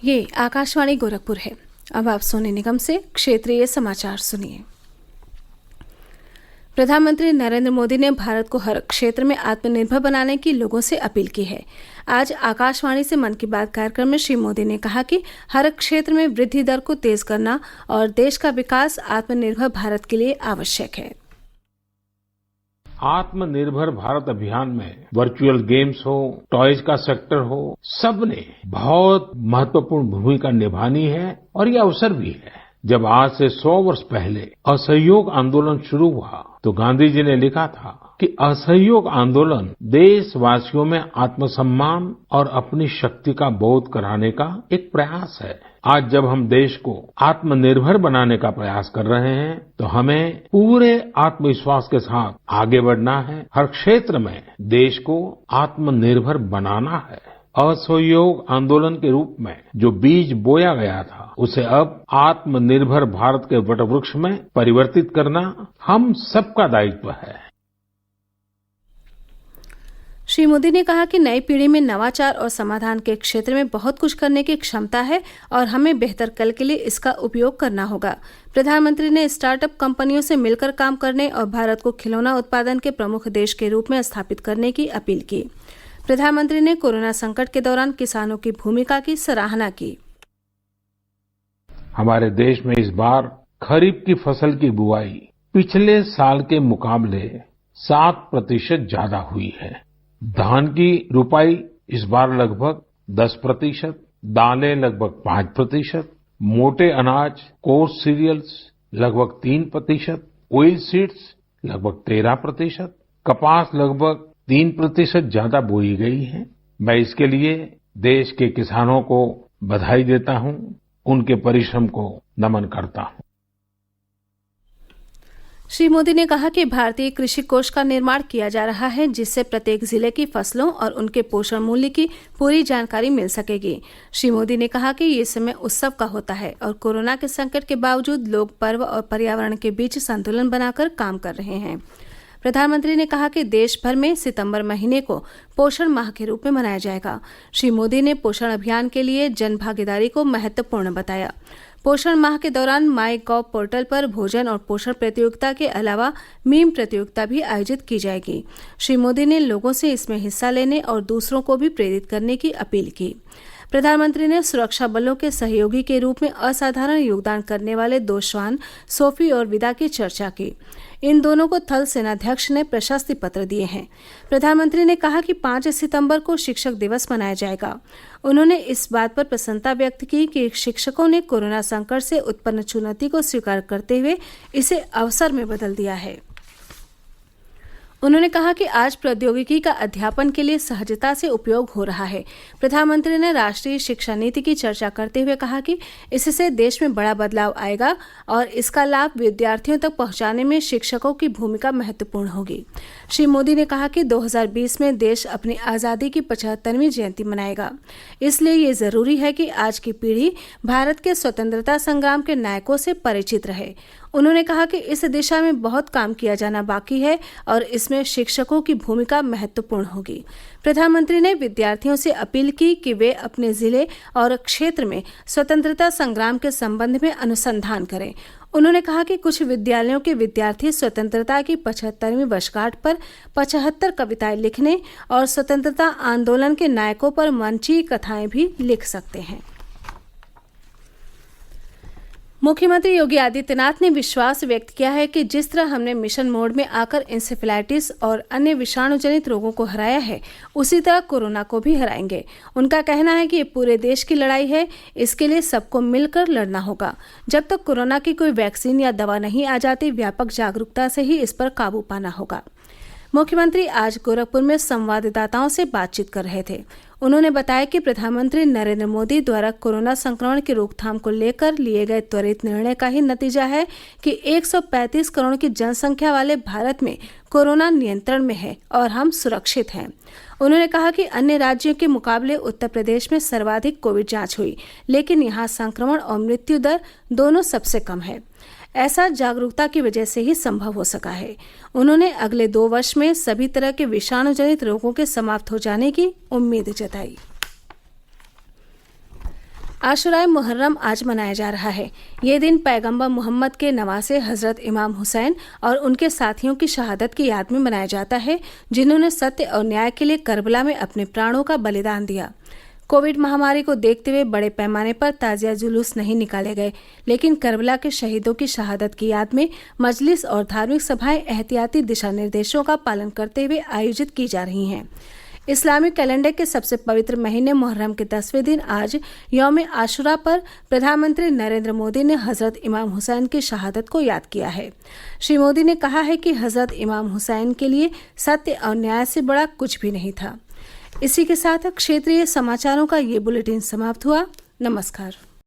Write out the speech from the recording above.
ये आकाशवाणी गोरखपुर है। अब आप सोने निगम से क्षेत्रीय समाचार सुनिए। प्रधानमंत्री नरेंद्र मोदी ने भारत को हर क्षेत्र में आत्मनिर्भर बनाने की लोगों से अपील की है। आज आकाशवाणी से मन की बात कार्यक्रम में श्री मोदी ने कहा कि हर क्षेत्र में वृद्धि दर को तेज करना और देश का विकास आत्मनिर्भर भारत के लिए आवश्यक है। आत्मनिर्भर भारत अभियान में वर्चुअल गेम्स हो, टॉयज का सेक्टर हो, सबने बहुत महत्वपूर्ण भूमिका निभानी है और ये अवसर भी है। जब आज से 100 वर्ष पहले असहयोग आंदोलन शुरू हुआ तो गांधी जी ने लिखा था कि असहयोग आंदोलन देशवासियों में आत्मसम्मान और अपनी शक्ति का बोध कराने का एक प्रयास है। आज जब हम देश को आत्मनिर्भर बनाने का प्रयास कर रहे हैं तो हमें पूरे आत्मविश्वास के साथ आगे बढ़ना है। हर क्षेत्र में देश को आत्मनिर्भर बनाना है। असहयोग आंदोलन के रूप में जो बीज बोया गया था उसे अब आत्मनिर्भर भारत के वटवृक्ष में परिवर्तित करना हम सबका दायित्व है। श्री मोदी ने कहा कि नई पीढ़ी में नवाचार और समाधान के क्षेत्र में बहुत कुछ करने की क्षमता है और हमें बेहतर कल के लिए इसका उपयोग करना होगा। प्रधानमंत्री ने स्टार्टअप कंपनियों से मिलकर काम करने और भारत को खिलौना उत्पादन के प्रमुख देश के रूप में स्थापित करने की अपील की। प्रधानमंत्री ने कोरोना संकट के दौरान किसानों की भूमिका की सराहना की। हमारे देश में इस बार खरीफ की फसल की बुआई पिछले साल के मुकाबले 7% ज्यादा हुई है। धान की रुपाई इस बार लगभग 10%, दालें लगभग 5%, मोटे अनाज कोर्स सीरियल्स लगभग 3%, ऑयल सीड्स लगभग 13%, कपास लगभग 3% ज्यादा बोई गई है। मैं इसके लिए देश के किसानों को बधाई देता हूं, उनके परिश्रम को नमन करता हूं। श्री मोदी ने कहा कि भारतीय कृषि कोष का निर्माण किया जा रहा है जिससे प्रत्येक जिले की फसलों और उनके पोषण मूल्य की पूरी जानकारी मिल सकेगी। श्री मोदी ने कहा कि ये समय उत्सव का होता है और कोरोना के संकट के बावजूद लोग पर्व और पर्यावरण के बीच संतुलन बनाकर काम कर रहे हैं। प्रधानमंत्री ने कहा कि देश भर में सितंबर महीने को पोषण माह के रूप में मनाया जाएगा। श्री मोदी ने पोषण अभियान के लिए जन भागीदारी को महत्वपूर्ण बताया। पोषण माह के दौरान माई गॉव पोर्टल पर भोजन और पोषण प्रतियोगिता के अलावा मीम प्रतियोगिता भी आयोजित की जाएगी। श्री मोदी ने लोगों से इसमें हिस्सा लेने और दूसरों को भी प्रेरित करने की अपील की। प्रधानमंत्री ने सुरक्षा बलों के सहयोगी के रूप में असाधारण योगदान करने वाले 2 श्वान सोफी और विदा की चर्चा की। इन दोनों को थल सेनाध्यक्ष ने प्रशस्ति पत्र दिए हैं। प्रधानमंत्री ने कहा कि 5 सितंबर को शिक्षक दिवस मनाया जाएगा। उन्होंने इस बात पर प्रसन्नता व्यक्त की कि शिक्षकों ने कोरोना संकट से उत्पन्न चुनौती को स्वीकार करते हुए इसे अवसर में बदल दिया है। उन्होंने कहा कि आज प्रौद्योगिकी का अध्यापन के लिए सहजता से उपयोग हो रहा है। प्रधानमंत्री ने राष्ट्रीय शिक्षा नीति की चर्चा करते हुए कहा कि इससे देश में बड़ा बदलाव आएगा और इसका लाभ विद्यार्थियों तक पहुंचाने में शिक्षकों की भूमिका महत्वपूर्ण होगी। श्री मोदी ने कहा कि 2020 में देश अपनी आज़ादी की 75वीं जयंती मनाएगा। इसलिए ये जरूरी है कि आज की पीढ़ी भारत के स्वतंत्रता संग्राम के नायकों से परिचित रहे। उन्होंने कहा कि इस दिशा में बहुत काम किया जाना बाकी है और इसमें शिक्षकों की भूमिका महत्वपूर्ण होगी। प्रधानमंत्री ने विद्यार्थियों से अपील की कि वे अपने जिले और क्षेत्र में स्वतंत्रता संग्राम के संबंध में अनुसंधान करें। उन्होंने कहा कि कुछ विद्यालयों के विद्यार्थी स्वतंत्रता की 75वीं वर्षगांठ पर 75 कविताएं लिखने और स्वतंत्रता आंदोलन के नायकों पर मंचीय कथाएं भी लिख सकते हैं। मुख्यमंत्री योगी आदित्यनाथ ने विश्वास व्यक्त किया है कि जिस तरह हमने मिशन मोड में आकर इंसेफेलाइटिस और अन्य विषाणु जनित रोगों को हराया है उसी तरह कोरोना को भी हराएंगे। उनका कहना है कि ये पूरे देश की लड़ाई है, इसके लिए सबको मिलकर लड़ना होगा। जब तक कोरोना की कोई वैक्सीन या दवा नहीं आ जाती, व्यापक जागरूकता से ही इस पर काबू पाना होगा। मुख्यमंत्री आज गोरखपुर में संवाददाताओं से बातचीत कर रहे थे। उन्होंने बताया कि प्रधानमंत्री नरेंद्र मोदी द्वारा कोरोना संक्रमण की रोकथाम को लेकर लिए गए त्वरित निर्णय का ही नतीजा है कि 135 करोड़ की जनसंख्या वाले भारत में कोरोना नियंत्रण में है और हम सुरक्षित हैं। उन्होंने कहा कि अन्य राज्यों के मुकाबले उत्तर प्रदेश में सर्वाधिक कोविड जांच हुई, लेकिन यहाँ संक्रमण और मृत्यु दर दोनों सबसे कम है। ऐसा जागरूकता की वजह से ही संभव हो सका है। उन्होंने अगले 2 वर्ष में सभी तरह के विषाणु जनित रोगों के समाप्त हो जाने की उम्मीद जताई। आशुराए मुहर्रम आज मनाया जा रहा है। ये दिन पैगंबर मोहम्मद के नवासे हजरत इमाम हुसैन और उनके साथियों की शहादत की याद में मनाया जाता है, जिन्होंने सत्य और न्याय के लिए करबला में अपने प्राणों का बलिदान दिया। कोविड महामारी को देखते हुए बड़े पैमाने पर ताजिया जुलूस नहीं निकाले गए, लेकिन करबला के शहीदों की शहादत की याद में मजलिस और धार्मिक सभाएं एहतियाती दिशा निर्देशों का पालन करते हुए आयोजित की जा रही हैं। इस्लामिक कैलेंडर के सबसे पवित्र महीने मुहर्रम के 10वें दिन आज यौम आशुरा पर प्रधानमंत्री नरेंद्र मोदी ने हजरत इमाम हुसैन की शहादत को याद किया है। श्री मोदी ने कहा है कि हजरत इमाम हुसैन के लिए सत्य और न्याय से बड़ा कुछ भी नहीं था। इसी के साथ क्षेत्रीय समाचारों का ये बुलेटिन समाप्त हुआ। नमस्कार।